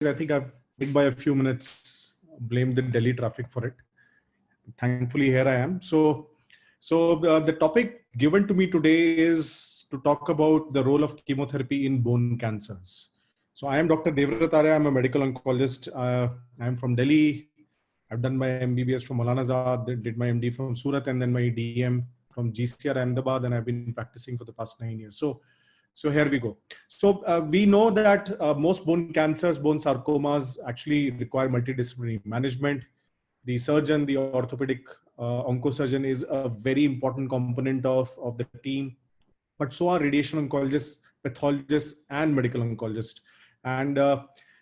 I think I've late by a few minutes, blamed the Delhi traffic for it. Thankfully, here I am. So the topic given to me today is to talk about the role of chemotherapy in bone cancers. So I am Dr. Devrat Arya. I'm a medical oncologist. I'm from Delhi. I've done my MBBS from Maulana Azad, did my MD from Surat, and then my DM from GCR Ahmedabad, and I've been practicing for the past 9 years. So here we go. So we know that most bone cancers, bone sarcomas actually require multidisciplinary management. The surgeon, the orthopedic oncosurgeon is a very important component of the team, but so are radiation oncologists, pathologists, and medical oncologists. And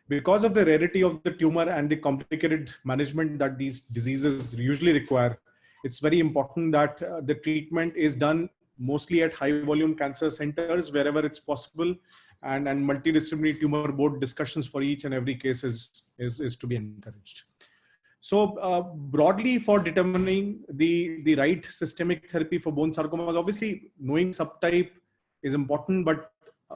because of the rarity of the tumor and the complicated management that these diseases usually require, it's very important that the treatment is done mostly at high volume cancer centers wherever it's possible, and multidisciplinary tumor board discussions for each and every case is to be encouraged. So broadly, for determining the right systemic therapy for bone sarcomas, obviously knowing subtype is important, but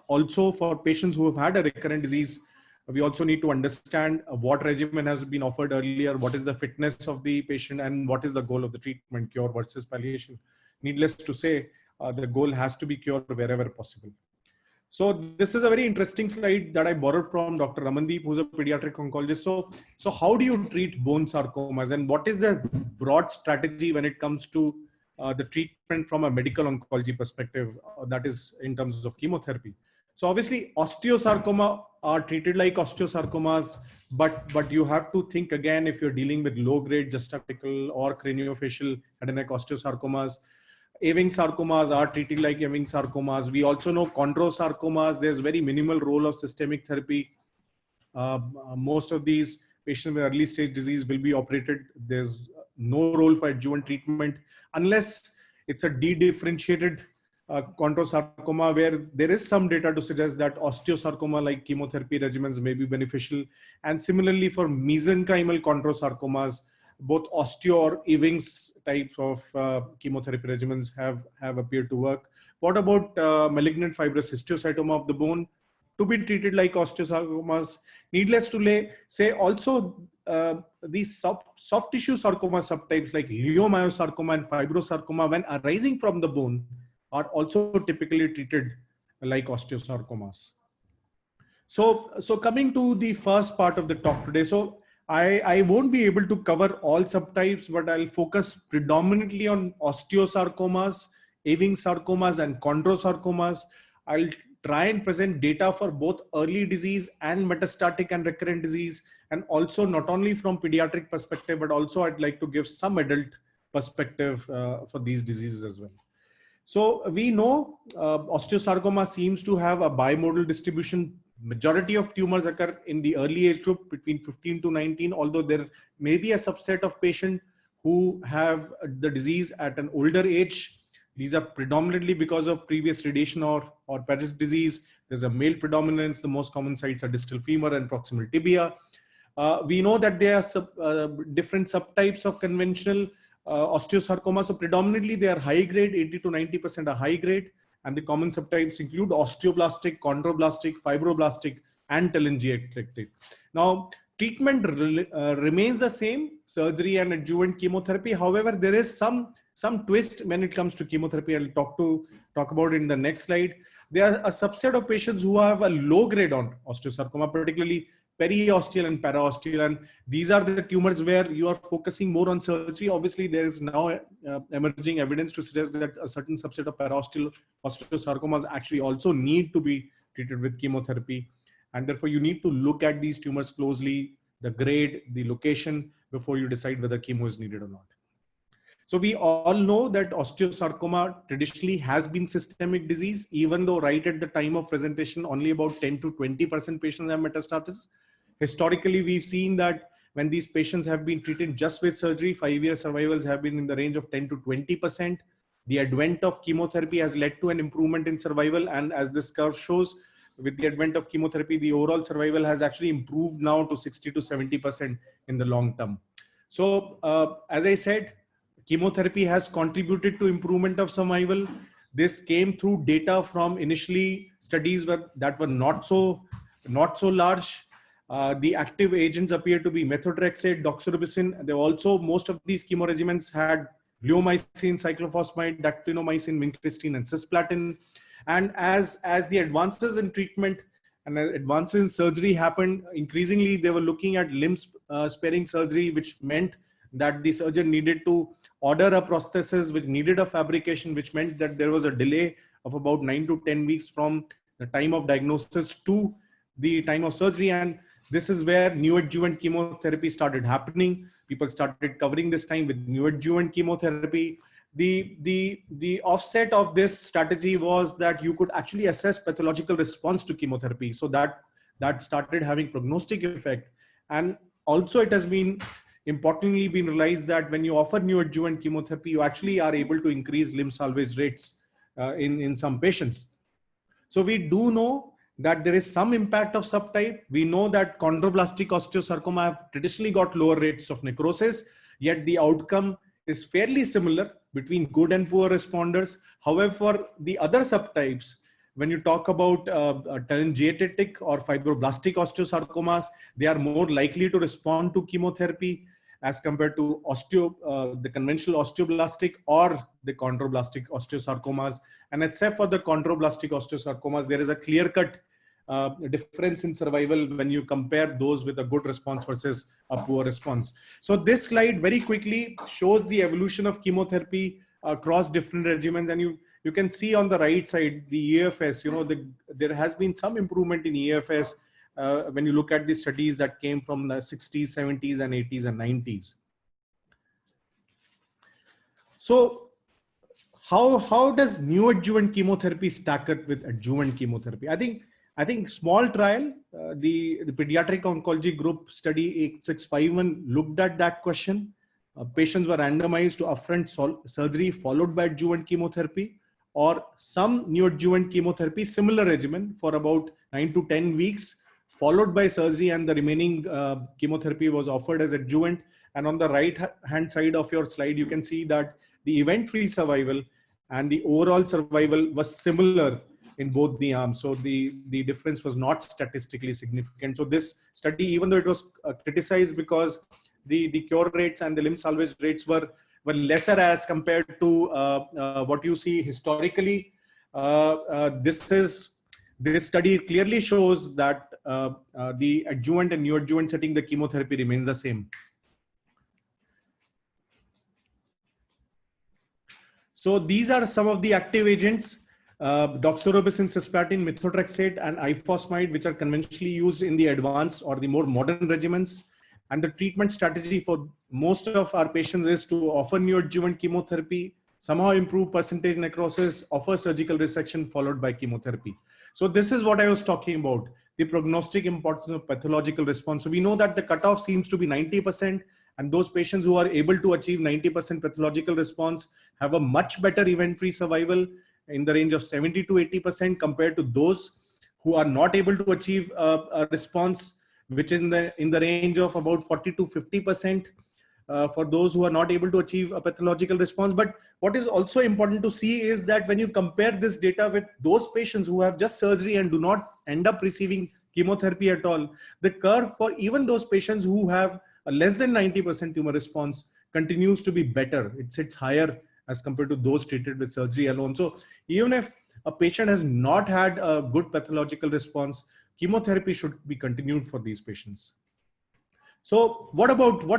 also for patients who have had a recurrent disease, we also need to understand what regimen has been offered earlier, what is the fitness of the patient, and what is the goal of the treatment, cure versus palliation. Needless to say, the goal has to be cure wherever possible. So this is a very interesting slide that I borrowed from Dr. Ramandeep, who's a pediatric oncologist. So how do you treat bone sarcomas, and what is the broad strategy when it comes to the treatment from a medical oncology perspective, that is in terms of chemotherapy? So obviously osteosarcoma are treated like osteosarcomas, but you have to think again if you're dealing with low-grade juxtapical or craniofacial head and neck osteosarcomas. Ewing sarcomas are treated like Ewing sarcomas. We also know chondrosarcomas, there's very minimal role of systemic therapy. Most of these patients with early stage disease will be operated. There's no role for adjuvant treatment unless it's a de-differentiated chondrosarcoma, where there is some data to suggest that osteosarcoma like chemotherapy regimens may be beneficial. And similarly for mesenchymal chondrosarcomas, both osteo or Ewing's types of chemotherapy regimens have appeared to work. What about malignant fibrous histiocytoma of the bone? To be treated like osteosarcomas. Needless to say, also these soft tissue sarcoma subtypes like leiomyosarcoma and fibrosarcoma, when arising from the bone, are also typically treated like osteosarcomas. So coming to the first part of the talk today. So I won't be able to cover all subtypes, but I'll focus predominantly on osteosarcomas, Ewing sarcomas, and chondrosarcomas. I'll try and present data for both early disease and metastatic and recurrent disease, and also not only from pediatric perspective, but also I'd like to give some adult perspective for these diseases as well. So we know osteosarcoma seems to have a bimodal distribution. Majority of tumors occur in the early age group between 15 to 19, although there may be a subset of patients who have the disease at an older age. These are predominantly because of previous radiation or Paris disease. There's a male predominance. The most common sites are distal femur and proximal tibia. We know that there are different subtypes of conventional osteosarcoma. So predominantly they are high grade, 80 to 90% are high grade. And the common subtypes include osteoblastic, chondroblastic, fibroblastic, and telangiectatic. Now, treatment remains the same, surgery and adjuvant chemotherapy. However, there is some twist when it comes to chemotherapy. I'll talk about it in the next slide. There are a subset of patients who have a low grade on osteosarcoma, particularly periosteal and paraosteal, and these are the tumors where you are focusing more on surgery. Obviously, there is now emerging evidence to suggest that a certain subset of paraosteal osteosarcomas actually also need to be treated with chemotherapy, and therefore you need to look at these tumors closely, the grade, the location, before you decide whether chemo is needed or not. So we all know that osteosarcoma traditionally has been systemic disease, even though right at the time of presentation, only about 10 to 20% patients have metastasis. Historically, we've seen that when these patients have been treated just with surgery, 5-year survivals have been in the range of 10 to 20%. The advent of chemotherapy has led to an improvement in survival. And as this curve shows, with the advent of chemotherapy, the overall survival has actually improved now to 60 to 70% in the long term. So as I said, chemotherapy has contributed to improvement of survival. This came through data from initially studies that were not so large. The active agents appear to be methotrexate, doxorubicin. They also, most of these chemo regimens had bleomycin, cyclophosphamide, dactinomycin, vincristine, and cisplatin. And as the advances in treatment and advances in surgery happened, increasingly they were looking at limb sparing surgery, which meant that the surgeon needed to order a prosthesis, which needed a fabrication, which meant that there was a delay of about 9 to 10 weeks from the time of diagnosis to the time of surgery. And this is where neoadjuvant chemotherapy started happening. People started covering this time with neoadjuvant chemotherapy. The offset of this strategy was that you could actually assess pathological response to chemotherapy. So that started having prognostic effect. And also it has been importantly been realized that when you offer neoadjuvant chemotherapy, you actually are able to increase limb salvage rates in some patients. So we do know that there is some impact of subtype. We know that chondroblastic osteosarcoma have traditionally got lower rates of necrosis, yet the outcome is fairly similar between good and poor responders. However, for the other subtypes, when you talk about telangiectatic or fibroblastic osteosarcomas, they are more likely to respond to chemotherapy as compared to the conventional osteoblastic or the chondroblastic osteosarcomas. And except for the chondroblastic osteosarcomas, there is a clear-cut difference in survival when you compare those with a good response versus a poor response. So this slide very quickly shows the evolution of chemotherapy across different regimens. And you can see on the right side, the EFS, there has been some improvement in EFS when you look at the studies that came from the 60s, 70s, and 80s and 90s. So how does neoadjuvant chemotherapy stack up with adjuvant chemotherapy? I think small trial, the pediatric oncology group study 8651 looked at that question. Patients were randomized to upfront surgery followed by adjuvant chemotherapy or some neoadjuvant chemotherapy, similar regimen for about 9 to 10 weeks, followed by surgery, and the remaining chemotherapy was offered as adjuvant. And on the right hand side of your slide, you can see that the event-free survival and the overall survival was similar in both the arms. So the difference was not statistically significant. So this study, even though it was criticized because the cure rates and the limb salvage rates were lesser as compared to what you see historically, this study clearly shows that the adjuvant and neoadjuvant setting, the chemotherapy remains the same. So these are some of the active agents, doxorubicin, cisplatin, methotrexate, and ifosfamide, which are conventionally used in the advanced or the more modern regimens. And the treatment strategy for most of our patients is to offer neoadjuvant chemotherapy, somehow improve percentage necrosis, offer surgical resection followed by chemotherapy. So this is what I was talking about, the prognostic importance of pathological response. So we know that the cutoff seems to be 90%, and those patients who are able to achieve 90% pathological response have a much better event-free survival in the range of 70 to 80% compared to those who are not able to achieve a response, which is in the range of about 40 to 50% for those who are not able to achieve a pathological response. But what is also important to see is that when you compare this data with those patients who have just surgery and do not end up receiving chemotherapy at all, the curve for even those patients who have a less than 90% tumor response continues to be better. It sits higher as compared to those treated with surgery alone. So even if a patient has not had a good pathological response, chemotherapy should be continued for these patients. So what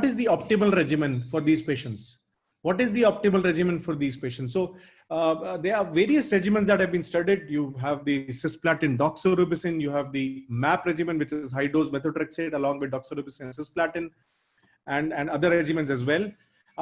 is the optimal regimen for these patients? What is the optimal regimen for these patients? So there are various regimens that have been studied. You have the cisplatin doxorubicin, you have the MAP regimen, which is high dose methotrexate along with doxorubicin and cisplatin, and other regimens as well.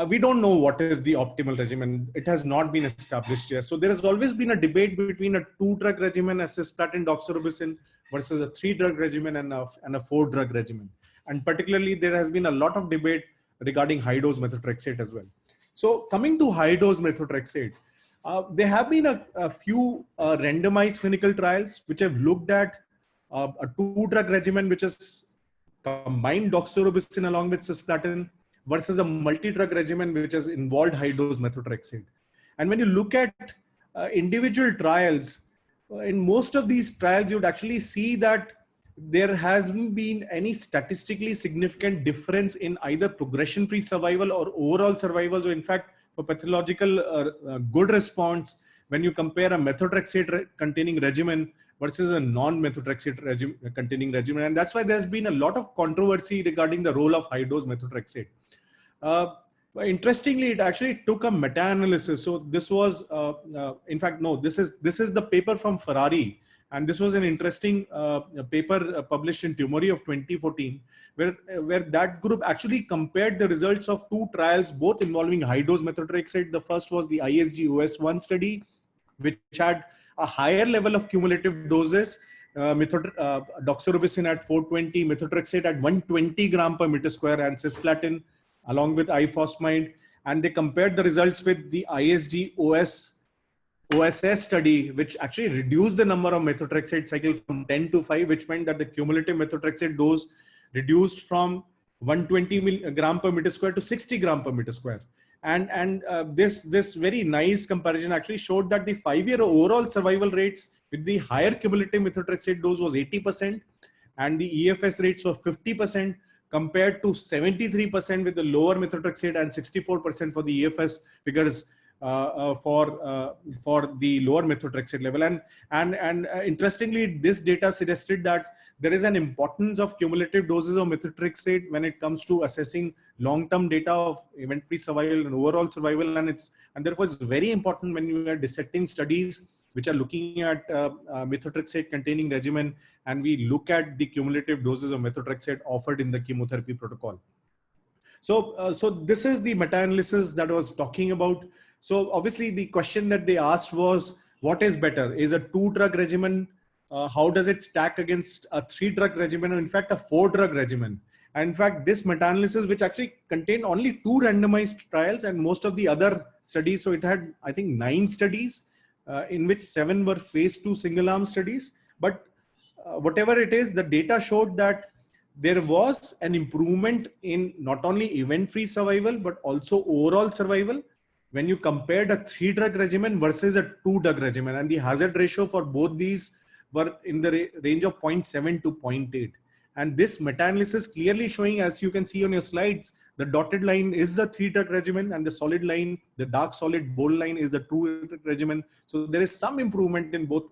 We don't know what is the optimal regimen. It has not been established yet. So there has always been a debate between a 2-drug regimen, a cisplatin doxorubicin, versus a 3-drug regimen and a 4-drug regimen. And particularly, there has been a lot of debate regarding high-dose methotrexate as well. So coming to high-dose methotrexate, there have been a few randomized clinical trials which have looked at a 2-drug regimen, which is combined doxorubicin along with cisplatin, versus a multi-drug regimen which has involved high-dose methotrexate. And when you look at individual trials, in most of these trials, you'd actually see that there hasn't been any statistically significant difference in either progression-free survival or overall survival. So in fact, for pathological good response, when you compare a methotrexate containing regimen versus a non-methotrexate containing regimen. And that's why there's been a lot of controversy regarding the role of high-dose methotrexate. Interestingly, it actually took a meta-analysis. So this was, in fact, no, this is the paper from Ferrari. And this was an interesting paper published in Tumori of 2014, where that group actually compared the results of two trials, both involving high-dose methotrexate. The first was the ISG-OS1 study, which had a higher level of cumulative doses, doxorubicin at 420, methotrexate at 120 gram per meter square, and cisplatin along with ifosfamide. And they compared the results with the ISG-OSS study, which actually reduced the number of methotrexate cycles from 10 to 5, which meant that the cumulative methotrexate dose reduced from 120 gram per meter square to 60 gram per meter square. And this very nice comparison actually showed that the 5-year overall survival rates with the higher cumulative methotrexate dose was 80%, and the EFS rates were 50%, compared to 73% with the lower methotrexate and 64% for the EFS figures for the lower methotrexate level. And interestingly, this data suggested that there is an importance of cumulative doses of methotrexate when it comes to assessing long-term data of event-free survival and overall survival. And therefore it's very important when you are dissecting studies which are looking at methotrexate containing regimen, and we look at the cumulative doses of methotrexate offered in the chemotherapy protocol. So this is the meta-analysis that I was talking about. So obviously the question that they asked was, what is better? Is a 2-drug regimen, how does it stack against a 3-drug regimen, or in fact a 4-drug regimen? And in fact, this meta-analysis, which actually contained only 2 randomized trials and most of the other studies, so it had, I think, 9 studies, in which 7 were phase 2 single arm studies. But whatever it is, the data showed that there was an improvement in not only event-free survival, but also overall survival when you compared a 3-drug regimen versus a 2-drug regimen. And the hazard ratio for both these were in the range of 0.7 to 0.8. And this meta-analysis clearly showing, as you can see on your slides, the dotted line is the 3-drug regimen, and the solid line, the dark solid bold line, is the 2-drug regimen. So there is some improvement in both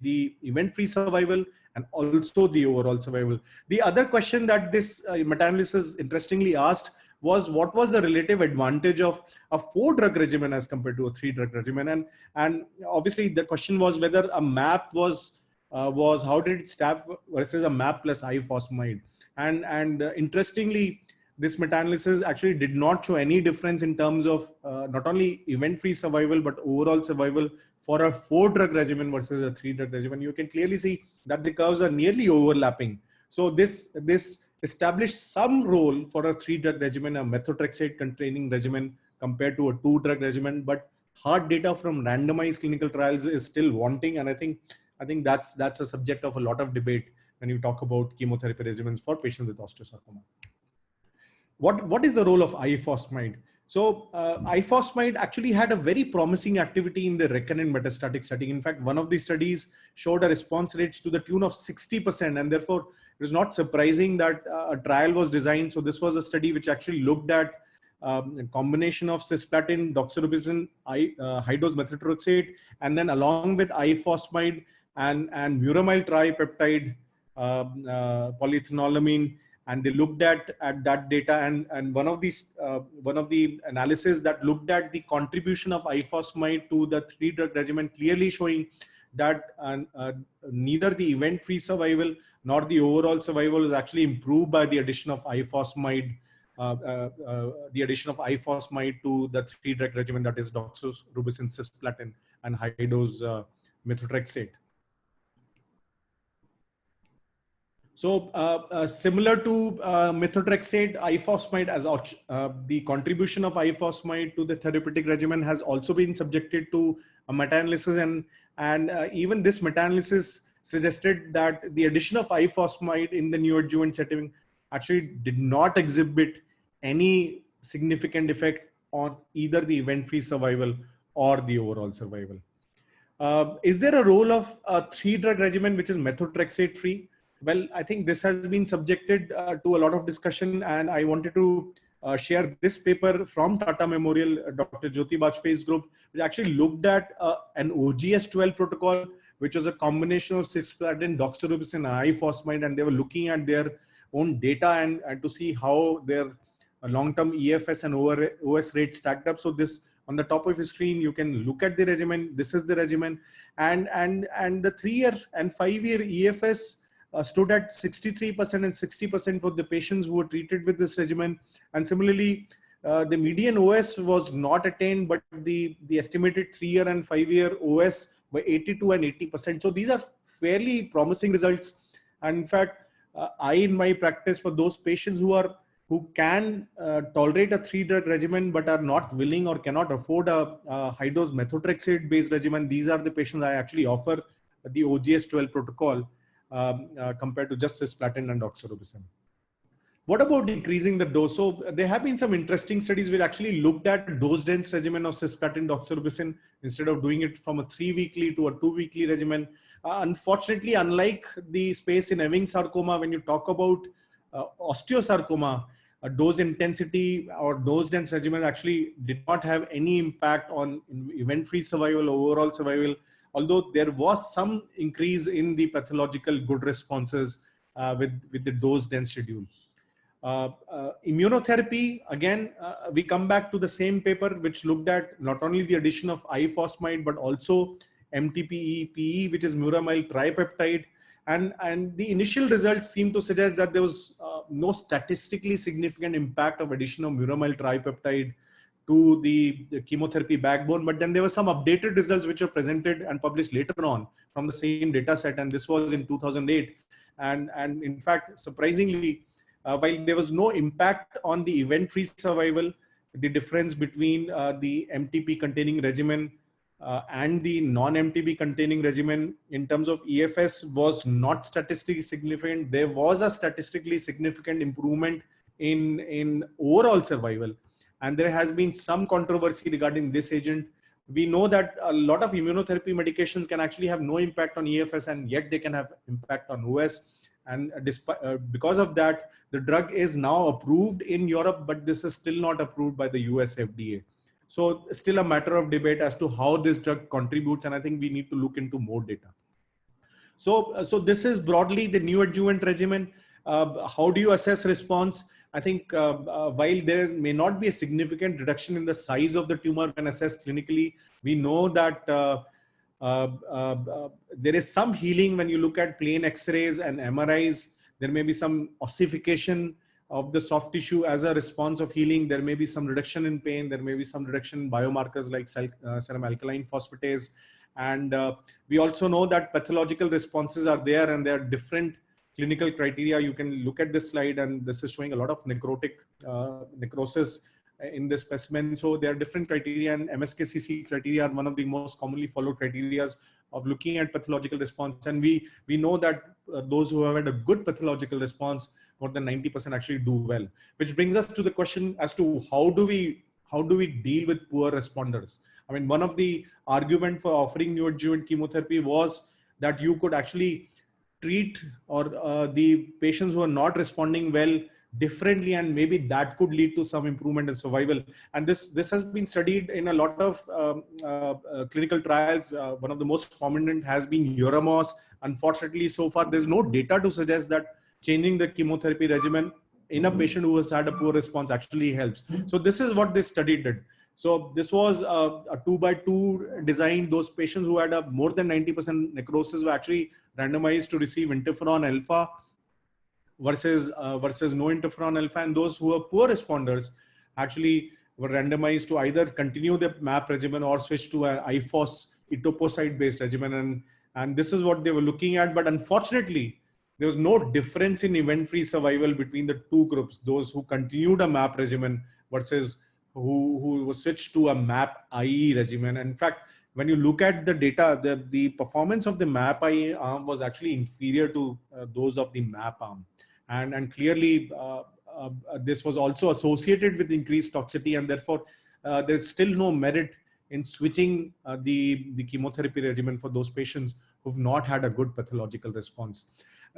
the event-free survival and also the overall survival. The other question that this meta-analysis interestingly asked was, what was the relative advantage of a 4-drug regimen as compared to a 3-drug regimen? And obviously the question was whether a MAP was how did it stack versus a MAP plus ifosfamide. And interestingly, this meta-analysis actually did not show any difference in terms of not only event-free survival, but overall survival for a 4-drug regimen versus a 3-drug regimen. You can clearly see that the curves are nearly overlapping. So this established some role for a 3-drug regimen, a methotrexate containing regimen, compared to a 2-drug regimen. But hard data from randomized clinical trials is still wanting. And I think that's a subject of a lot of debate when you talk about chemotherapy regimens for patients with osteosarcoma. What is the role of ifosfamide? So ifosfamide actually had a very promising activity in the recurrent metastatic setting. In fact, one of the studies showed a response rates to the tune of 60%, and therefore it is not surprising that a trial was designed. So this was a study which actually looked at a combination of cisplatin, doxorubicin, high-dose methotrexate, and then along with ifosfamide and muramyl tripeptide, polyethanolamine. And they looked at that data, and one of the analysis that looked at the contribution of ifosfamide to the 3-drug regimen, clearly showing that neither the event-free survival nor the overall survival is actually improved by the addition of ifosfamide, to the 3-drug regimen, that is doxorubicin, cisplatin, and high-dose methotrexate. So similar to methotrexate, ifosfamide, as the contribution of ifosfamide to the therapeutic regimen has also been subjected to a meta-analysis, and even this meta-analysis suggested that the addition of ifosfamide in the neoadjuvant setting actually did not exhibit any significant effect on either the event-free survival or the overall survival. Is there a role of a 3-drug regimen which is methotrexate free? Well, I think this has been subjected to a lot of discussion, and I wanted to share this paper from Tata Memorial, Dr. Jyoti Bajpayee's group, which actually looked at an OGS-12 protocol, which was a combination of cisplatin, doxorubicin, and ifosfamide, and they were looking at their own data and to see how their long-term EFS and OS rate stacked up. So this, on the top of your screen, you can look at the regimen. This is the regimen, and the 3-year and 5-year EFS stood at 63% and 60% for the patients who were treated with this regimen. And similarly, the median OS was not attained, but the estimated 3-year and 5-year OS were 82 and 80%. So these are fairly promising results. And in fact, I, in my practice, for those patients who can tolerate a 3-drug regimen but are not willing or cannot afford a high-dose methotrexate based regimen, these are the patients I actually offer the OGS-12 protocol compared to just cisplatin and doxorubicin. What about increasing the dose? So there have been some interesting studies which actually looked at dose-dense regimen of cisplatin doxorubicin instead of doing it from a 3-weekly to a 2-weekly regimen. Unfortunately, unlike the space in Ewing sarcoma, when you talk about osteosarcoma, dose intensity or dose-dense regimen actually did not have any impact on event-free survival, overall survival, although there was some increase in the pathological good responses with the dose-dense schedule. Immunotherapy, again, we come back to the same paper which looked at not only the addition of ifosfamide, but also MTPE, PE, which is muramyl tripeptide. And the initial results seem to suggest that there was no statistically significant impact of addition of muramyl tripeptide to the chemotherapy backbone. But then there were some updated results which were presented and published later on from the same data set. And this was in 2008. And in fact, surprisingly, while there was no impact on the event-free survival, the difference between the MTP containing regimen and the non-MTP containing regimen in terms of EFS was not statistically significant. There was a statistically significant improvement in overall survival. And there has been some controversy regarding this agent. We know that a lot of immunotherapy medications can actually have no impact on EFS, and yet they can have impact on OS. And because of that, the drug is now approved in Europe, but this is still not approved by the US FDA. So still a matter of debate as to how this drug contributes. And I think we need to look into more data. So this is broadly the neoadjuvant regimen. How do you assess response? I think while there may not be a significant reduction in the size of the tumor when assessed clinically, we know that there is some healing when you look at plain X-rays and MRIs. There may be some ossification of the soft tissue as a response of healing. There may be some reduction in pain. There may be some reduction in biomarkers like serum alkaline phosphatase. And we also know that pathological responses are there, and there are different clinical criteria. You can look at this slide, and this is showing a lot of necrosis in this specimen. So there are different criteria, and MSKCC criteria are one of the most commonly followed criteria of looking at pathological response. And we know that those who have had a good pathological response, more than 90% actually do well. Which brings us to the question as to how do we deal with poor responders? I mean, one of the arguments for offering neoadjuvant chemotherapy was that you could actually treat the patients who are not responding well differently, and maybe that could lead to some improvement in survival. And this has been studied in a lot of clinical trials. One of the most prominent has been Euramos. Unfortunately, so far there's no data to suggest that changing the chemotherapy regimen in a patient who has had a poor response actually helps. So this is what this study did. So this was a 2x2 design. Those patients who had a more than 90% necrosis were actually randomized to receive interferon alpha versus no interferon alpha, and those who were poor responders actually were randomized to either continue the MAP regimen or switch to an IFOS etoposide based regimen, and this is what they were looking at. But unfortunately, there was no difference in event-free survival between the two groups, those who continued a MAP regimen versus who was switched to a MAP-IE regimen. And in fact, when you look at the data, the performance of the MAP-IE arm was actually inferior to those of the MAP arm. And clearly, this was also associated with increased toxicity, and therefore, there's still no merit in switching the chemotherapy regimen for those patients who've not had a good pathological response.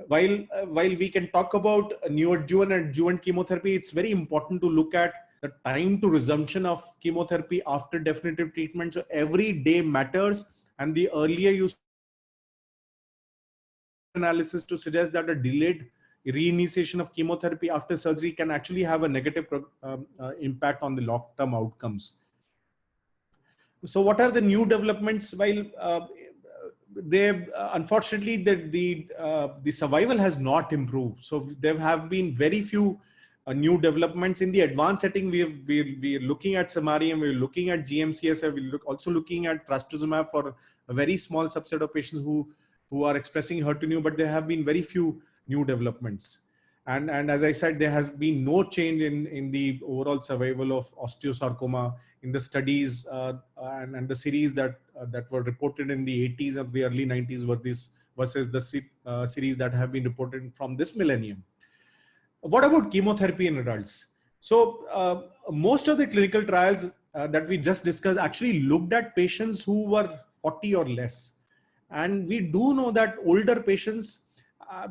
While we can talk about neoadjuvant and adjuvant chemotherapy, it's very important to look at the time to resumption of chemotherapy after definitive treatment. So every day matters, and the earlier you analysis to suggest that a delayed reinitiation of chemotherapy after surgery can actually have a negative impact on the long-term outcomes. So what are the new developments? While they unfortunately the survival has not improved. So there have been very few new developments in the advanced setting. We're looking at samarium, we're looking at GM-CSF, we're also looking at trastuzumab for a very small subset of patients who are expressing HER2/neu, but there have been very few new developments. And as I said, there has been no change in the overall survival of osteosarcoma in the studies and the series that were reported in the 80s and the early 90s were this versus the series that have been reported from this millennium. What about chemotherapy in adults? So most of the clinical trials that we just discussed actually looked at patients who were 40 or less. And we do know that older patients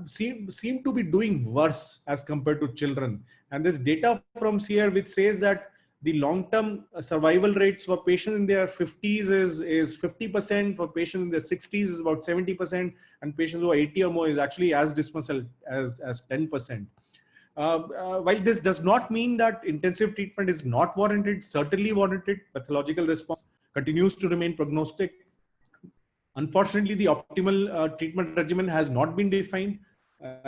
seem to be doing worse as compared to children. And there's data from SEER which says that the long-term survival rates for patients in their 50s is 50%, for patients in their 60s is about 70%, and patients who are 80 or more is actually as dismal as 10%. While this does not mean that intensive treatment is not warranted, certainly warranted, pathological response continues to remain prognostic. Unfortunately, the optimal treatment regimen has not been defined.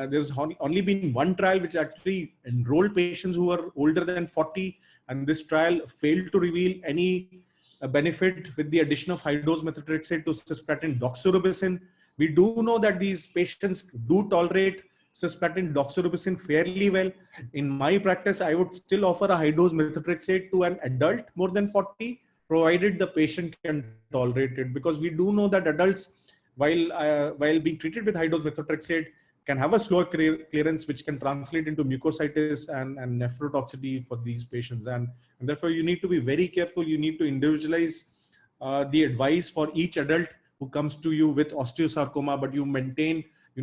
There's only been one trial which actually enrolled patients who are older than 40, and this trial failed to reveal any benefit with the addition of high-dose methotrexate to cisplatin doxorubicin. We do know that these patients do tolerate cisplatin doxorubicin fairly well. In my practice, I would still offer a high-dose methotrexate to an adult more than 40, provided the patient can tolerate it, because we do know that adults, while being treated with high-dose methotrexate, can have a slower clearance, which can translate into mucositis and nephrotoxicity for these patients. And therefore, you need to be very careful. You need to individualize the advice for each adult who comes to you with osteosarcoma, but you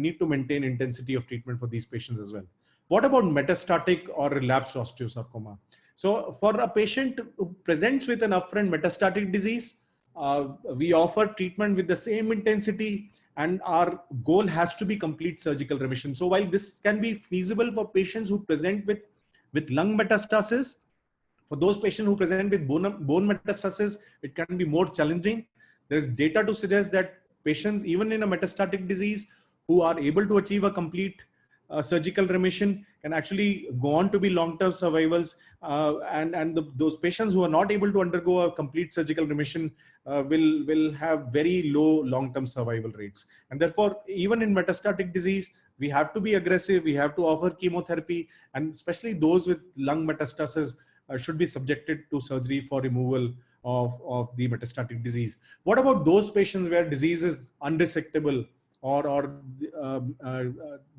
need to maintain intensity of treatment for these patients as well. What about metastatic or relapsed osteosarcoma? So for a patient who presents with an upfront metastatic disease, we offer treatment with the same intensity, and our goal has to be complete surgical remission. So while this can be feasible for patients who present with lung metastasis, for those patients who present with bone metastasis, it can be more challenging. There's data to suggest that patients, even in a metastatic disease, who are able to achieve a complete surgical remission can actually go on to be long-term survivals, and those patients who are not able to undergo a complete surgical remission will have very low long-term survival rates. And therefore, even in metastatic disease, we have to be aggressive. We have to offer chemotherapy, and especially those with lung metastasis should be subjected to surgery for removal of the metastatic disease. What about those patients where disease is unresectable, or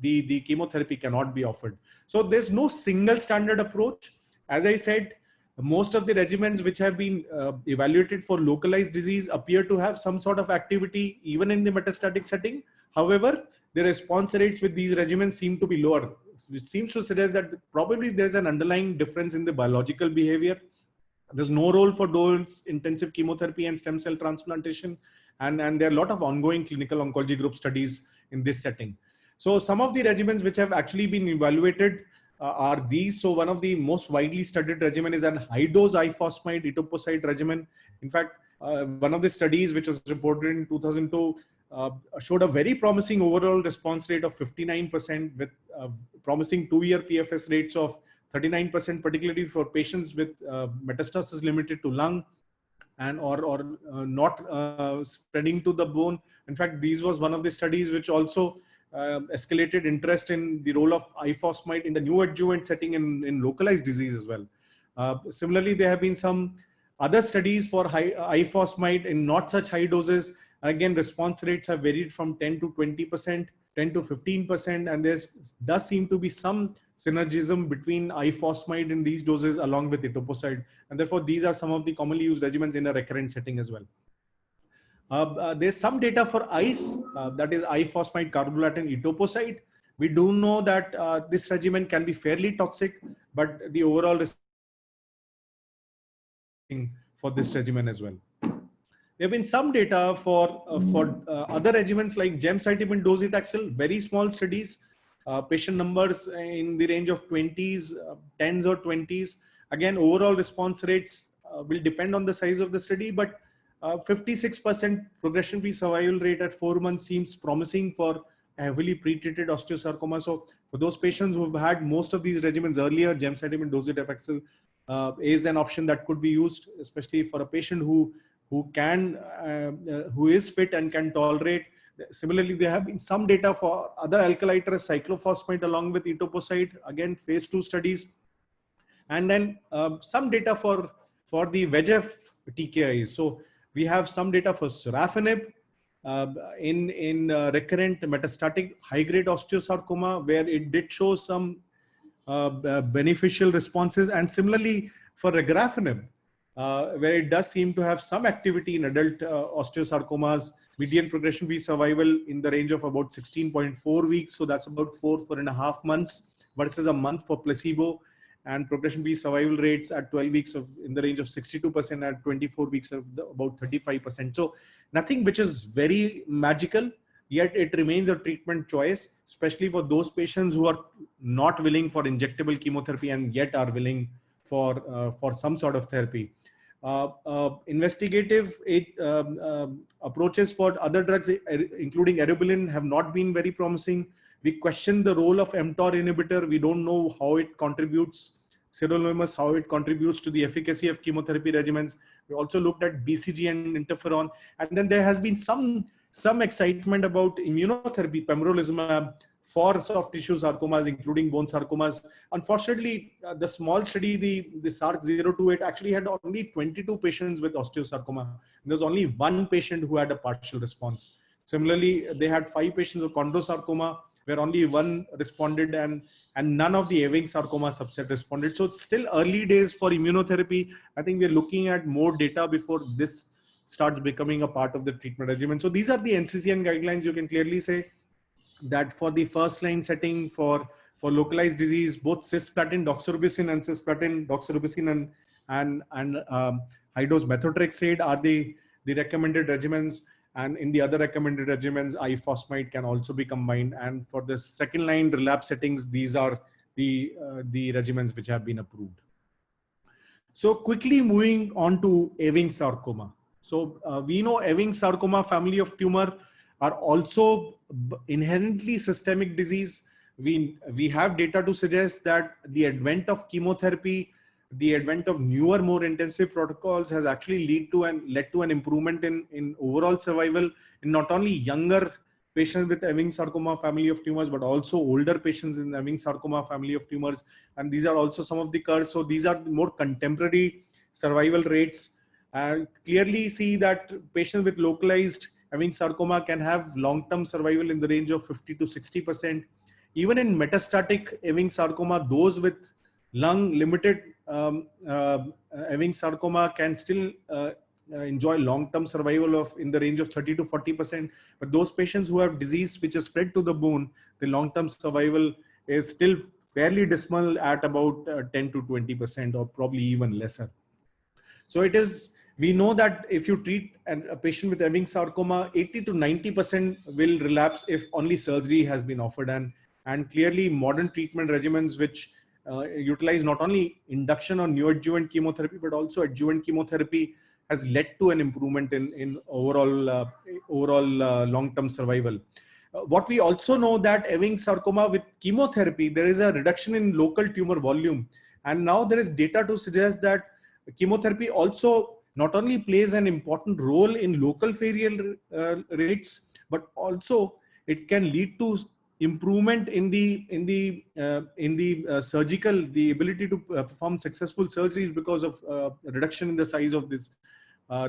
the chemotherapy cannot be offered? So there's no single standard approach. As I said, most of the regimens which have been evaluated for localized disease appear to have some sort of activity even in the metastatic setting. However, the response rates with these regimens seem to be lower, which seems to suggest that probably there's an underlying difference in the biological behavior. There's no role for dose intensive chemotherapy and stem cell transplantation. And there are a lot of ongoing clinical oncology group studies in this setting. So some of the regimens which have actually been evaluated are these. So one of the most widely studied regimen is an high-dose ifosfamide etoposide regimen. In fact, one of the studies which was reported in 2002 showed a very promising overall response rate of 59% with promising 2-year PFS rates of 39%, particularly for patients with metastasis limited to lung and or not spreading to the bone. In fact, these was one of the studies which also escalated interest in the role of ifosfamide in the neoadjuvant setting in localized disease as well. Similarly, there have been some other studies for ifosfamide in not such high doses. Again, response rates have varied from 10 to 20%, 10 to 15%, and there does seem to be some synergism between ifosfamide in these doses along with etoposide, and therefore these are some of the commonly used regimens in a recurrent setting as well. There's some data for ICE, that is ifosfamide carboplatin etoposide. We do know that this regimen can be fairly toxic, but the overall for this regimen as well. There have been some data for other regimens like gemcitabine docetaxel, very small studies, patient numbers in the range of 20s, 10s or 20s. Again, overall response rates will depend on the size of the study, but 56% progression-free survival rate at 4 months seems promising for heavily pretreated osteosarcoma. So for those patients who have had most of these regimens earlier, gemcitabine docetaxel is an option that could be used, especially for a patient who is fit and can tolerate. Similarly, there have been some data for other alkali cyclophosphamide along with etoposide, again phase 2 studies, and then some data for the VEGF TKIs. So we have some data for sorafenib in recurrent metastatic high-grade osteosarcoma, where it did show some beneficial responses, and similarly for regorafenib, where it does seem to have some activity in adult osteosarcomas, median progression-free survival in the range of about 16.4 weeks. So that's about 4.5 months versus a month for placebo, and progression-free survival rates at 12 weeks in the range of 62%, at 24 weeks of about 35%. So nothing which is very magical, yet it remains a treatment choice, especially for those patients who are not willing for injectable chemotherapy and yet are willing for some sort of therapy. Investigative approaches for other drugs, including eribulin, have not been very promising. We question the role of mTOR inhibitor. We don't know how it contributes, sirolimus, how it contributes to the efficacy of chemotherapy regimens. We also looked at BCG and interferon. And then there has been some excitement about immunotherapy, pembrolizumab, for soft tissue sarcomas, including bone sarcomas. Unfortunately, the small study, the SARC 028, actually had only 22 patients with osteosarcoma. There's only one patient who had a partial response. Similarly, they had 5 patients with chondrosarcoma, where only one responded, and none of the Ewing sarcoma subset responded. So it's still early days for immunotherapy. I think we're looking at more data before this starts becoming a part of the treatment regimen. So these are the NCCN guidelines. You can clearly say that for the first line setting for localized disease, both cisplatin doxorubicin and cisplatin doxorubicin and high dose methotrexate are the recommended regimens. And in the other recommended regimens, ifosfamide can also be combined. And for the second line relapse settings, these are the regimens which have been approved. So quickly moving on to Ewing sarcoma. So we know Ewing sarcoma family of tumor are also inherently systemic disease. We have data to suggest that the advent of chemotherapy, the advent of newer, more intensive protocols has actually led to an improvement in overall survival in not only younger patients with Ewing sarcoma family of tumors, but also older patients in Ewing sarcoma family of tumors. And these are also some of the curves. So these are more contemporary survival rates. Clearly see that patients with localized Ewing sarcoma can have long-term survival in the range of 50 to 60%. Even in metastatic Ewing sarcoma, those with lung limited Ewing sarcoma can still enjoy long-term survival in the range of 30 to 40%. But those patients who have disease which is spread to the bone, the long-term survival is still fairly dismal at about 10 to 20%, or probably even lesser. So we know that if you treat a patient with Ewing sarcoma, 80 to 90% will relapse if only surgery has been offered. And clearly modern treatment regimens which utilize not only induction or neoadjuvant chemotherapy, but also adjuvant chemotherapy has led to an improvement in overall long-term survival. What we also know that Ewing sarcoma with chemotherapy, there is a reduction in local tumor volume. And now there is data to suggest that chemotherapy also not only plays an important role in local failure rates, but also it can lead to improvement in the surgical, the ability to perform successful surgeries because of reduction in the size of this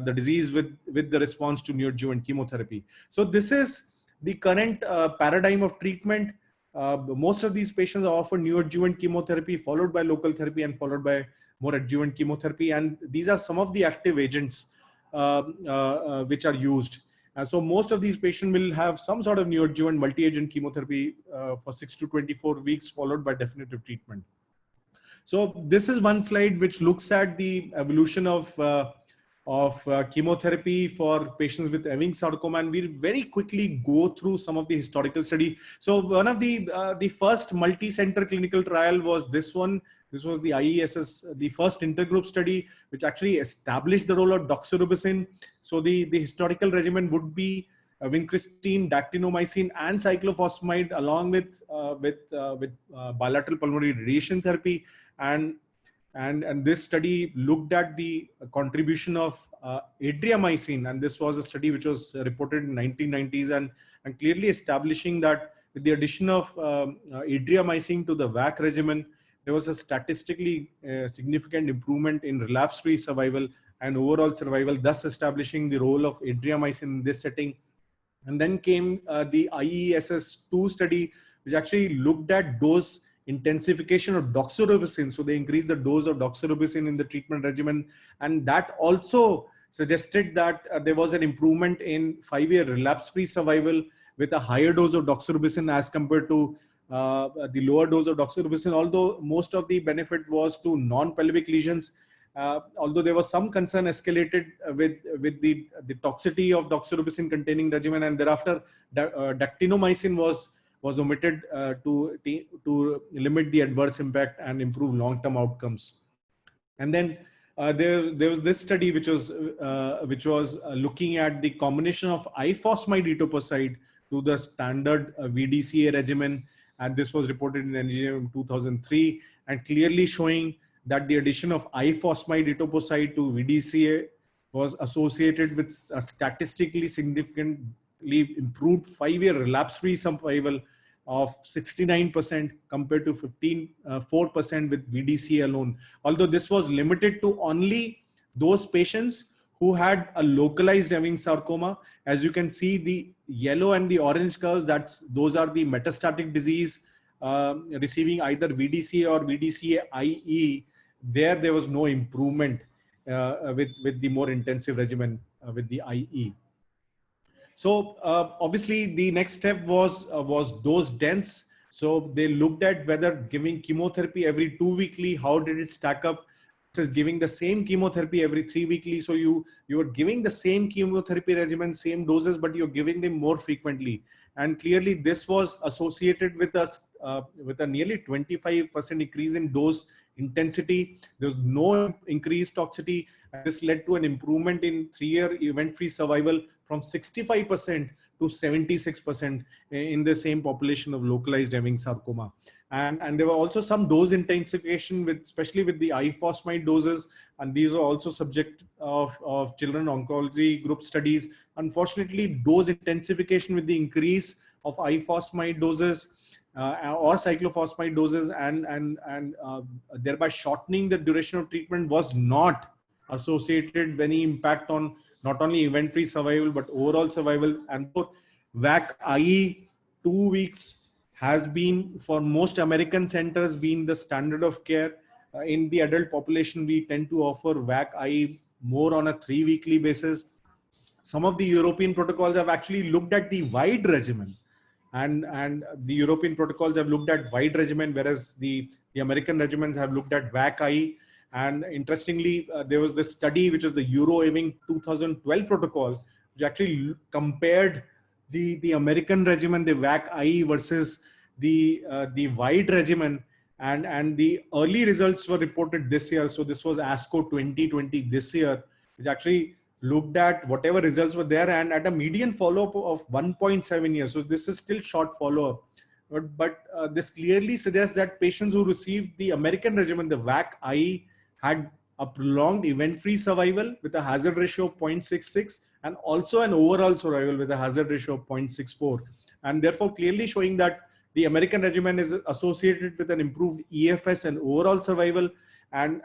the disease with the response to neoadjuvant chemotherapy. So this is the current paradigm of treatment. Most of these patients are offered neoadjuvant chemotherapy followed by local therapy and followed by more adjuvant chemotherapy, and these are some of the active agents which are used. So most of these patients will have some sort of neoadjuvant multi-agent chemotherapy for 6 to 24 weeks, followed by definitive treatment. So this is one slide which looks at the evolution of chemotherapy for patients with Ewing sarcoma, and we'll very quickly go through some of the historical study. So one of the first multi-center clinical trial was this one. This was the IESS, the first intergroup study, which actually established the role of doxorubicin. So the historical regimen would be vincristine, dactinomycin, and cyclophosphamide, along with bilateral pulmonary radiation therapy. And this study looked at the contribution of adriamycin, and this was a study which was reported in 1990s, and clearly establishing that with the addition of adriamycin to the VAC regimen, there was a statistically significant improvement in relapse-free survival and overall survival, thus establishing the role of adriamycin in this setting. And then came the IESS-2 study, which actually looked at dose intensification of doxorubicin. So they increased the dose of doxorubicin in the treatment regimen. And that also suggested that there was an improvement in 5-year relapse-free survival with a higher dose of doxorubicin as compared to the lower dose of doxorubicin, although most of the benefit was to non-pelvic lesions. Although there was some concern escalated with the toxicity of doxorubicin containing regimen, and thereafter dactinomycin was omitted to limit the adverse impact and improve long-term outcomes. And then there was this study which was looking at the combination of ifosfamide etoposide to the standard VDCA regimen, and this was reported in NEJM 2003, and clearly showing that the addition of ifosfamide etoposide to VDCA was associated with a statistically significantly improved 5-year relapse-free survival of 69% compared to 4% with VDCA alone. Although this was limited to only those patients who had a localized Ewing sarcoma. As you can see, the yellow and the orange curves, those are the metastatic disease receiving either VDCA or VDCA-IE. There was no improvement with the more intensive regimen with the IE. So obviously the next step was dose dense. So they looked at whether giving chemotherapy every 2 weekly, how did it stack up versus giving the same chemotherapy every 3 weekly. So you are giving the same chemotherapy regimen, same doses, but you're giving them more frequently. And clearly this was associated with a nearly 25% increase in dose intensity. There was no increased toxicity. And this led to an improvement in 3-year event-free survival from 65% to 76% in the same population of localized Ewing sarcoma. And there were also some dose intensification, especially with the ifosfamide doses, and these are also subject of children oncology group studies. Unfortunately, dose intensification with the increase of ifosfamide doses or cyclophosphamide doses and thereby shortening the duration of treatment was not associated with any impact on not only event-free survival but overall survival. And for VAC-IE, 2 weeks has been, for most American centers, been the standard of care. In the adult population, we tend to offer VAC-IE more on a 3-weekly basis. Some of the European protocols have actually looked at the wide regimen, and the European protocols have looked at wide regimen, whereas the American regimens have looked at VAC-IE. And interestingly, there was this study, which is the Euro-Ewing 2012 protocol, which actually compared the American regimen, the VAC-IE versus the wide regimen, and the early results were reported this year. So this was ASCO 2020 this year, which actually looked at whatever results were there, and at a median follow-up of 1.7 years. So this is still short follow-up. But this clearly suggests that patients who received the American regimen, the VAC-IE, had a prolonged event-free survival with a hazard ratio of 0.66 and also an overall survival with a hazard ratio of 0.64. And therefore clearly showing that the American regimen is associated with an improved EFS and overall survival, and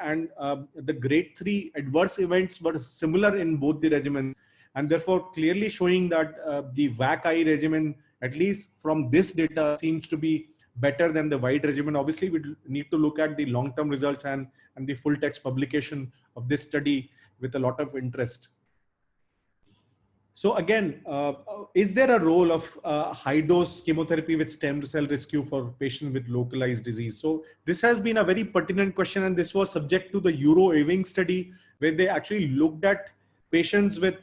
the grade 3 adverse events were similar in both the regimens. And therefore clearly showing that the VAC-IE regimen, at least from this data, seems to be better than the wide regimen. Obviously, we need to look at the long-term results and the full text publication of this study with a lot of interest. So again, is there a role of high dose chemotherapy with stem cell rescue for patients with localized disease? So this has been a very pertinent question, and this was subject to the Euro-Ewing study, where they actually looked at patients with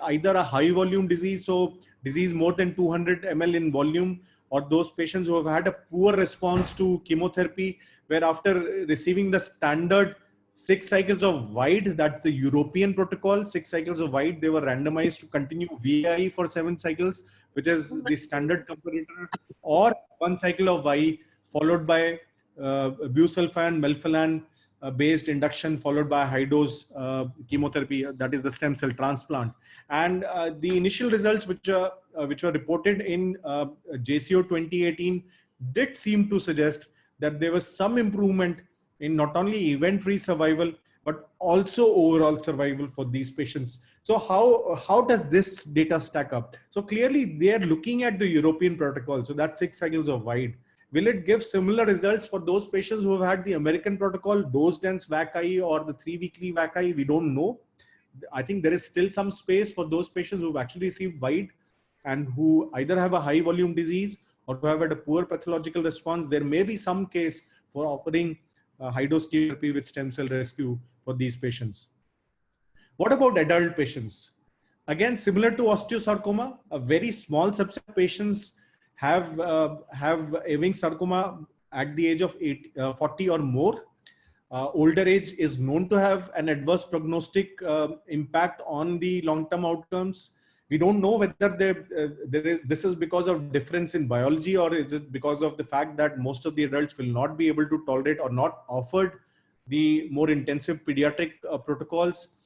either a high volume disease, so disease more than 200 ml in volume, or those patients who have had a poor response to chemotherapy, where after receiving the standard 6 cycles of wide, that's the European protocol, 6 cycles of wide, they were randomized to continue VI for 7 cycles, which is the standard comparator, or 1 cycle of Y followed by busulfan, melphalan based induction followed by high dose chemotherapy, that is the stem cell transplant. And the initial results which were reported in JCO 2018 did seem to suggest that there was some improvement in not only event-free survival, but also overall survival for these patients. So how does this data stack up? So clearly they are looking at the European protocol. So that's 6 cycles of wide. Will it give similar results for those patients who have had the American protocol, dose dense VAC-I or the 3-weekly VAC-I? We don't know. I think there is still some space for those patients who've actually received wide and who either have a high volume disease or who have had a poor pathological response. There may be some case for offering high dose chemotherapy with stem cell rescue for these patients. What about adult patients? Again, similar to osteosarcoma, a very small subset of patients have Ewing sarcoma at the age of 40 or more. Older age is known to have an adverse prognostic impact on the long-term outcomes. We don't know whether this is because of difference in biology, or is it because of the fact that most of the adults will not be able to tolerate or not offered the more intensive pediatric protocols.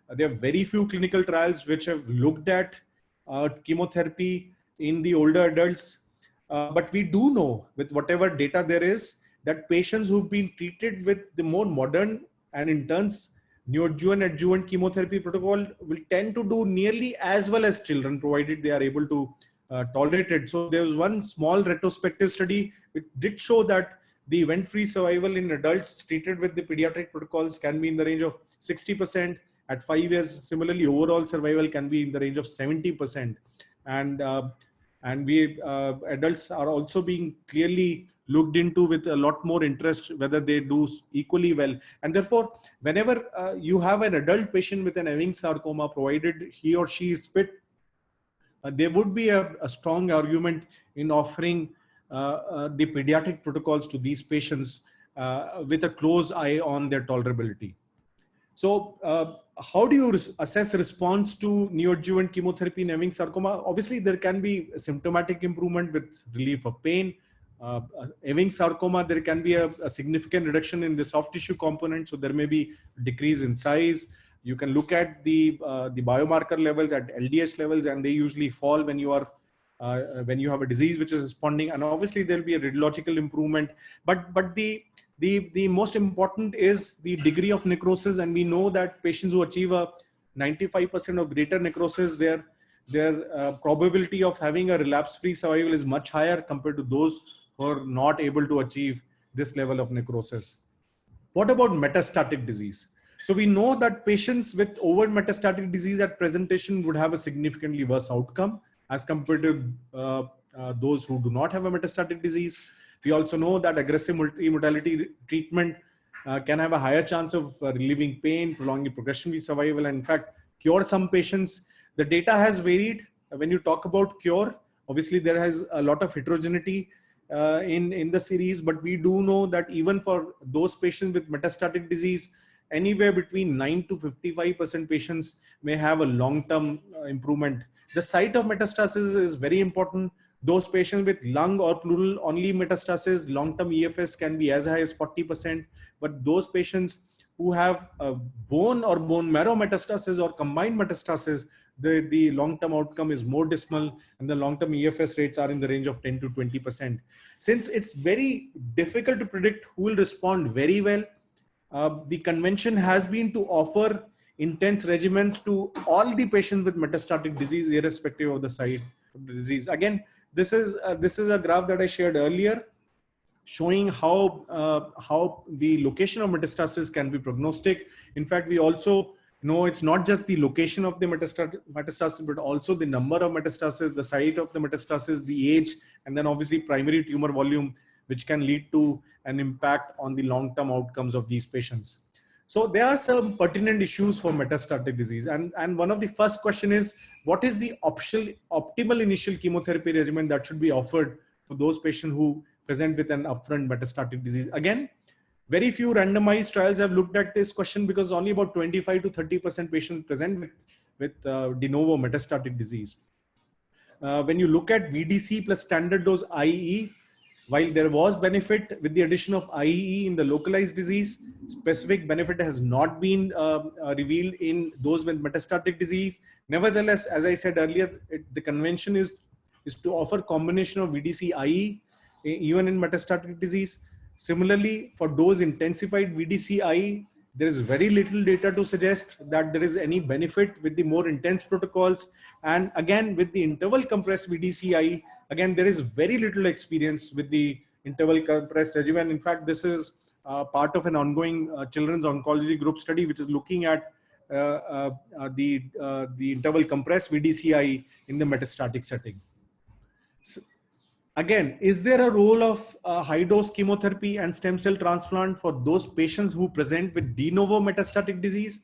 There are very few clinical trials which have looked at chemotherapy in the older adults. But we do know, with whatever data there is, that patients who've been treated with the more modern and intense neoadjuvant adjuvant chemotherapy protocol will tend to do nearly as well as children, provided they are able to tolerate it. So there was one small retrospective study which did show that the event-free survival in adults treated with the pediatric protocols can be in the range of 60%. At 5 years, similarly, overall survival can be in the range of 70%. And we adults are also being clearly looked into with a lot more interest, whether they do equally well. And therefore, whenever you have an adult patient with an Ewing sarcoma, provided he or she is fit, there would be a strong argument in offering the pediatric protocols to these patients with a close eye on their tolerability. So how do you assess response to neoadjuvant chemotherapy in Ewing sarcoma? Obviously, there can be symptomatic improvement with relief of pain. Ewing sarcoma, there can be a significant reduction in the soft tissue component. So there may be decrease in size. You can look at the biomarker levels at LDH levels, and they usually fall when you are when you have a disease which is responding. And obviously there will be a radiological improvement. But the most important is the degree of necrosis, and we know that patients who achieve a 95% or greater necrosis, their probability of having a relapse-free survival is much higher compared to those who are not able to achieve this level of necrosis. What about metastatic disease? So we know that patients with overt metastatic disease at presentation would have a significantly worse outcome as compared to those who do not have a metastatic disease. We also know that aggressive multimodality treatment can have a higher chance of relieving pain, prolonging progression-free survival, and in fact, cure some patients. The data has varied. When you talk about cure, obviously there has a lot of heterogeneity in the series, but we do know that even for those patients with metastatic disease, anywhere between 9 to 55% patients may have a long-term improvement. The site of metastasis is very important. Those patients with lung or pleural only metastasis, long-term EFS can be as high as 40%. But those patients who have bone or bone marrow metastasis or combined metastasis, the long-term outcome is more dismal, and the long-term EFS rates are in the range of 10 to 20%. Since it's very difficult to predict who will respond very well, the convention has been to offer intense regimens to all the patients with metastatic disease, irrespective of the site of the disease. Again, this is a graph that I shared earlier, showing how the location of metastasis can be prognostic. In fact, we also No, it's not just the location of the metastasis, but also the number of metastasis, the site of the metastasis, the age, and then obviously primary tumor volume, which can lead to an impact on the long-term outcomes of these patients. So there are some pertinent issues for metastatic disease. And one of the first question is, what is the optimal initial chemotherapy regimen that should be offered to those patients who present with an upfront metastatic disease? Again, very few randomized trials have looked at this question because only about 25 to 30% patients present with de novo metastatic disease. When you look at VDC plus standard dose IE, while there was benefit with the addition of IE in the localized disease, specific benefit has not been revealed in those with metastatic disease. Nevertheless, as I said earlier, the convention is to offer combination of VDC IE even in metastatic disease. Similarly, for dose intensified VDC-IE, there is very little data to suggest that there is any benefit with the more intense protocols. And again, with the interval compressed VDC-IE, again, there is very little experience with the interval compressed regimen. In fact, this is part of an ongoing children's oncology group study, which is looking at the interval compressed VDC-IE in the metastatic setting. So, again, is there a role of high dose chemotherapy and stem cell transplant for those patients who present with de novo metastatic disease?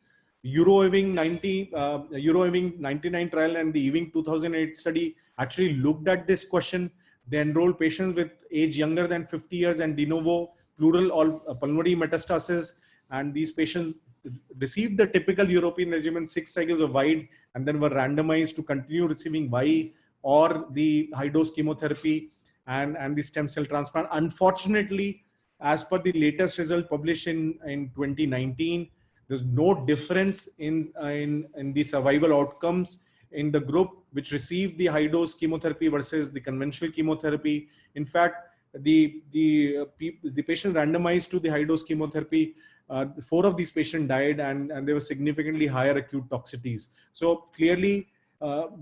EuroEving 99 trial and the EVING 2008 study actually looked at this question. They enrolled patients with age younger than 50 years and de novo pleural or pulmonary metastasis. And these patients received the typical European regimen, 6 cycles of VIDE, and then were randomized to continue receiving VI or the high dose chemotherapy and the stem cell transplant. Unfortunately, as per the latest result published in 2019, there's no difference in the survival outcomes in the group which received the high dose chemotherapy versus the conventional chemotherapy. In fact, the patient randomized to the high dose chemotherapy, 4 of these patients died, and there were significantly higher acute toxicities. So clearly,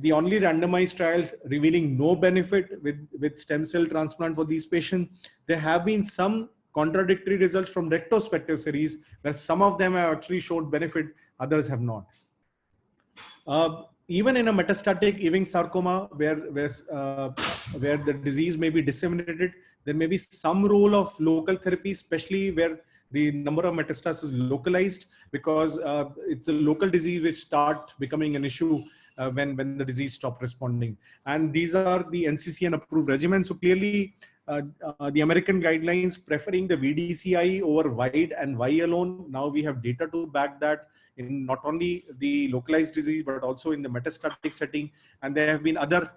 the only randomized trials revealing no benefit with stem cell transplant for these patients. There have been some contradictory results from retrospective series where some of them have actually showed benefit, others have not. Even in a metastatic Ewing sarcoma where the disease may be disseminated, there may be some role of local therapy, especially where the number of metastases is localized, because it's a local disease which start becoming an issue when the disease stopped responding. And these are the NCCN approved regimens. So clearly, the American guidelines preferring the VDCI over VIDE and VI alone. Now we have data to back that in not only the localized disease, but also in the metastatic setting. And there have been other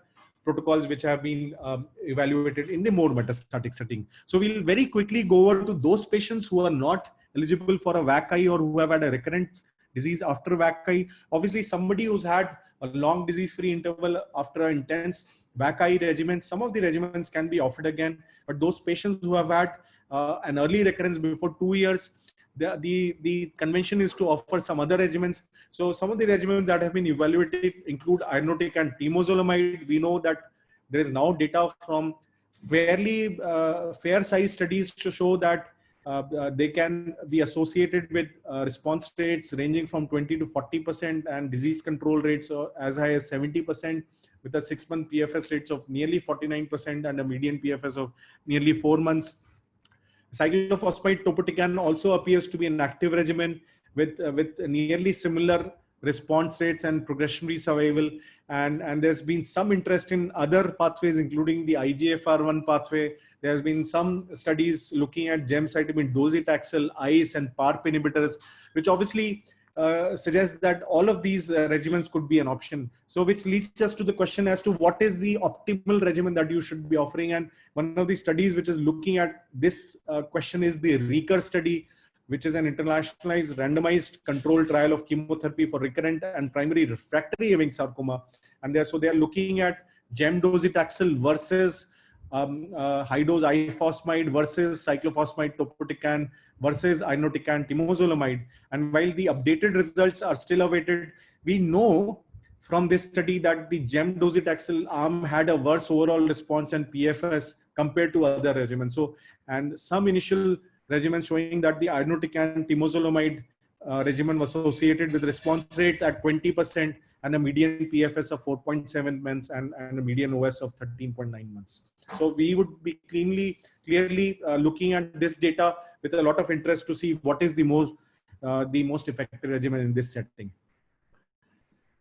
protocols which have been evaluated in the more metastatic setting. So we'll very quickly go over to those patients who are not eligible for a VAC-I or who have had a recurrent disease after VAC-I. Obviously, somebody who's had a long disease-free interval after an intense VAC-I regimen, some of the regimens can be offered again, but those patients who have had an early recurrence before 2 years, the convention is to offer some other regimens. So some of the regimens that have been evaluated include irinotecan temozolomide. We know that there is now data from fairly fair-sized studies to show that they can be associated with response rates ranging from 20 to 40% and disease control rates as high as 70%, with a 6-month PFS rates of nearly 49% and a median PFS of nearly 4 months. Cyclophosphamide topotecan also appears to be an active regimen with nearly similar response rates and progression-free survival. And there's been some interest in other pathways, including the IGFR1 pathway. There's been some studies looking at gemcitabine, docetaxel, ICE, and PARP inhibitors, which obviously suggests that all of these regimens could be an option. So which leads us to the question as to what is the optimal regimen that you should be offering. And one of the studies which is looking at this question is the RECUR study, which is an internationalized randomized controlled trial of chemotherapy for recurrent and primary refractory Ewing sarcoma. And they're looking at gem-docetaxel versus high-dose ifosfamide versus cyclophosphamide topotecan versus irinotecan temozolomide. And while the updated results are still awaited, we know from this study that the gem-docetaxel arm had a worse overall response and PFS compared to other regimens. So, and some initial regimens showing that the irinotecan temozolomide regimen was associated with response rates at 20% and a median PFS of 4.7 months and a median OS of 13.9 months. So we would be clearly looking at this data with a lot of interest to see what is the most effective regimen in this setting.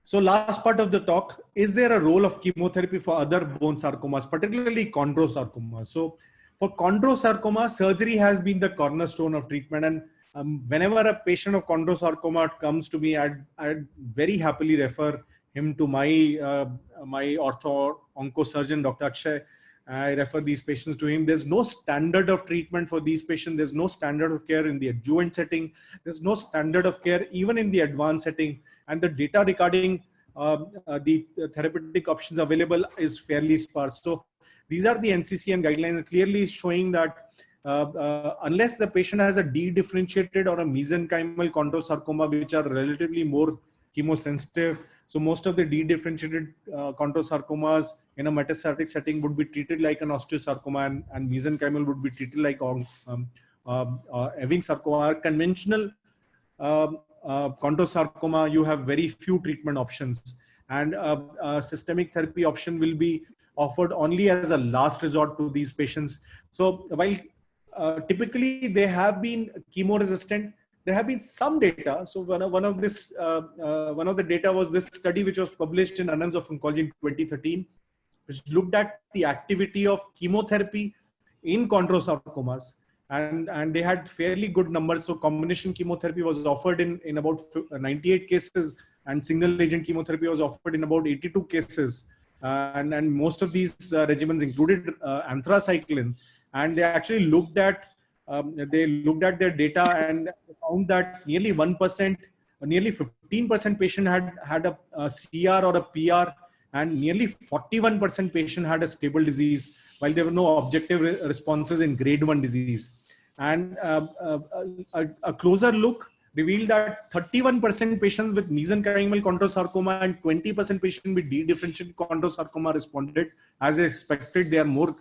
So last part of the talk, is there a role of chemotherapy for other bone sarcomas, particularly chondrosarcoma? So for chondrosarcoma, surgery has been the cornerstone of treatment. And whenever a patient of chondrosarcoma comes to me, I'd very happily refer him to my ortho-onco surgeon, Dr. Akshay. I refer these patients to him. There's no standard of treatment for these patients. There's no standard of care in the adjuvant setting. There's no standard of care even in the advanced setting. And the data regarding the therapeutic options available is fairly sparse. So these are the NCCN guidelines clearly showing that unless the patient has a dedifferentiated or a mesenchymal chondrosarcoma, which are relatively more chemosensitive. So most of the dedifferentiated chondrosarcomas in a metastatic setting would be treated like an osteosarcoma, and mesenchymal would be treated like Ewing sarcoma. Conventional chondrosarcoma, you have very few treatment options, and systemic therapy option will be offered only as a last resort to these patients. So while typically they have been chemo-resistant, there have been some data. So one of the data was this study which was published in Annals of Oncology in 2013, which looked at the activity of chemotherapy in chondrosarcomas, and they had fairly good numbers. So combination chemotherapy was offered in about 98 cases, and single agent chemotherapy was offered in about 82 cases. And most of these regimens included anthracycline, and they actually looked at their data and found that nearly 1%, nearly 15% patient had a CR or a PR, and nearly 41% patient had a stable disease, while there were no objective responses in grade 1 disease. And a closer look revealed that 31% patients with mesenchymal chondrosarcoma and 20% patients with dedifferentiated chondrosarcoma responded. As expected, they are more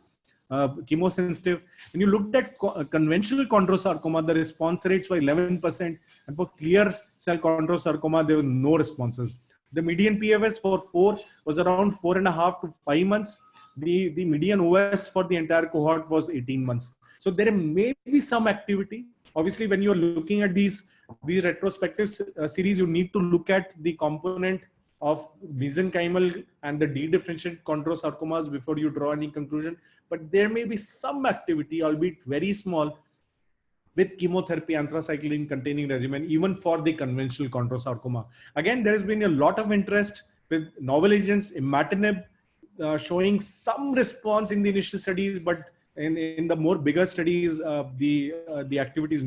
chemosensitive. When you looked at conventional chondrosarcoma, the response rates were 11%, and for clear cell chondrosarcoma, there were no responses. The median PFS for 4 was around 4.5 to 5 months. The median OS for the entire cohort was 18 months. So there may be some activity. Obviously, when you're looking at these retrospective series, you need to look at the component of mesenchymal and the dedifferentiated chondrosarcomas before you draw any conclusion. But there may be some activity, albeit very small, with chemotherapy anthracycline containing regimen, even for the conventional chondrosarcoma. Again, there has been a lot of interest with novel agents, imatinib, showing some response in the initial studies, but in the more bigger studies, the activity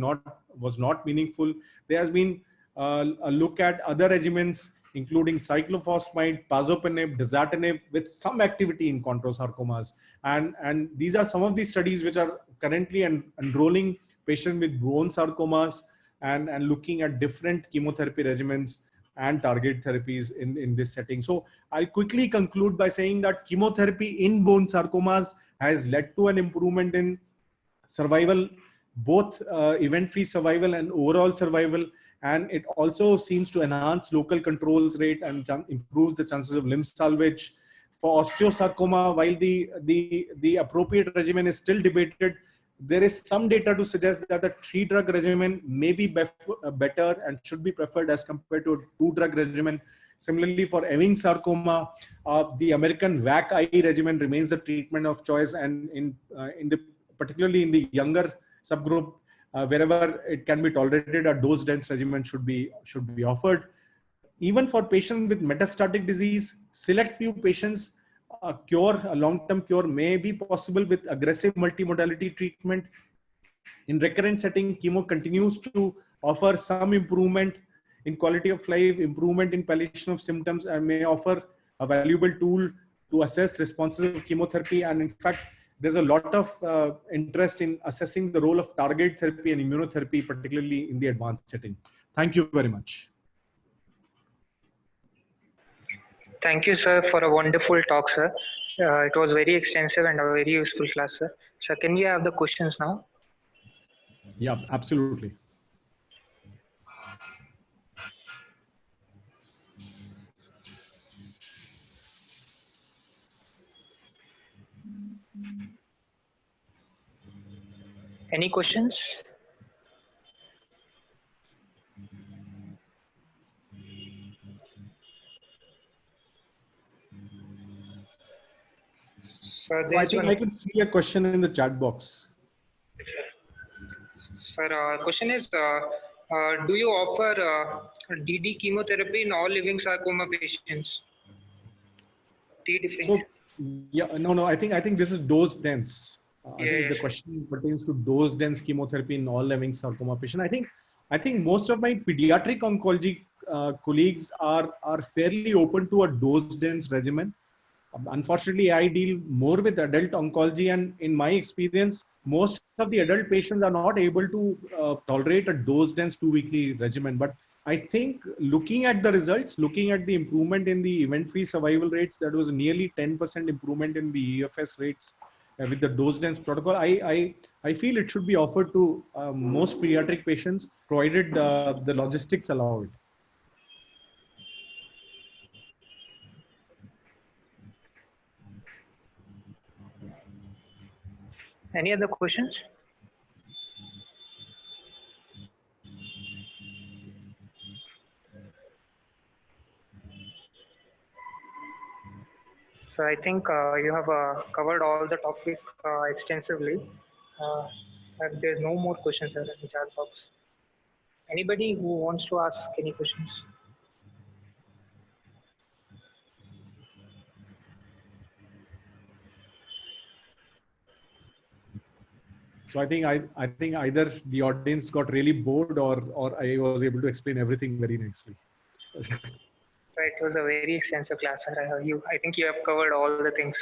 was not meaningful. There has been a look at other regimens, including cyclophosphamide, pazopanib, dasatinib, with some activity in chondrosarcomas. And these are some of the studies which are currently enrolling patients with bone sarcomas and looking at different chemotherapy regimens and target therapies in this setting. So I'll quickly conclude by saying that chemotherapy in bone sarcomas has led to an improvement in survival, both event-free survival and overall survival. And it also seems to enhance local controls rate and improves the chances of limb salvage. For osteosarcoma, while the appropriate regimen is still debated, there is some data to suggest that a 3-drug regimen may be better and should be preferred as compared to a 2-drug regimen. Similarly, for Ewing sarcoma, the American VAC-I regimen remains the treatment of choice, and particularly in the younger subgroup, wherever it can be tolerated, a dose-dense regimen should be offered. Even for patients with metastatic disease, select few patients, a long-term cure may be possible with aggressive multimodality treatment. In recurrent setting, chemo continues to offer some improvement in quality of life, improvement in palliation of symptoms, and may offer a valuable tool to assess responses of chemotherapy. And in fact, there's a lot of interest in assessing the role of target therapy and immunotherapy, particularly in the advanced setting. Thank you very much. Thank you, sir, for a wonderful talk, sir. It was very extensive and a very useful class, sir. Sir, can we have the questions now? Yeah, absolutely. Any questions? Sir, So there I is think one. I can see a question in the chat box. Sir, question is, do you offer DD chemotherapy in all living sarcoma patients? T differential. So yeah, no. I think this is dose dense. I Yeah, think the yes. question pertains to dose dense chemotherapy in all living sarcoma patient. I think most of my pediatric oncology colleagues are fairly open to a dose dense regimen. Unfortunately, I deal more with adult oncology, and in my experience, most of the adult patients are not able to tolerate a dose dense 2 weekly regimen. But I think looking at the results, looking at the improvement in the event free survival rates, that was nearly 10% improvement in the EFS rates with the dose dense protocol. I feel it should be offered to most pediatric patients, provided the logistics allow it. Any other questions? So I think you have covered all the topic extensively. Uh, and there's no more questions in the chat box. Anybody who wants to ask any questions? So I think either the audience got really bored, or I was able to explain everything very nicely. Right, it was a very extensive class, sir. I think you have covered all the things.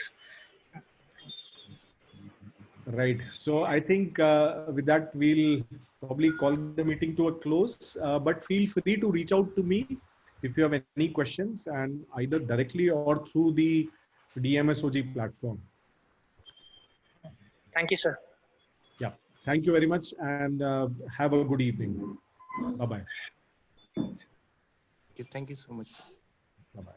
Right. So I think with that we'll probably call the meeting to a close. But feel free to reach out to me if you have any questions, and either directly or through the DMSOG platform. Thank you, sir. Yeah. Thank you very much, and have a good evening. Bye bye. Okay, thank you so much. Bye bye.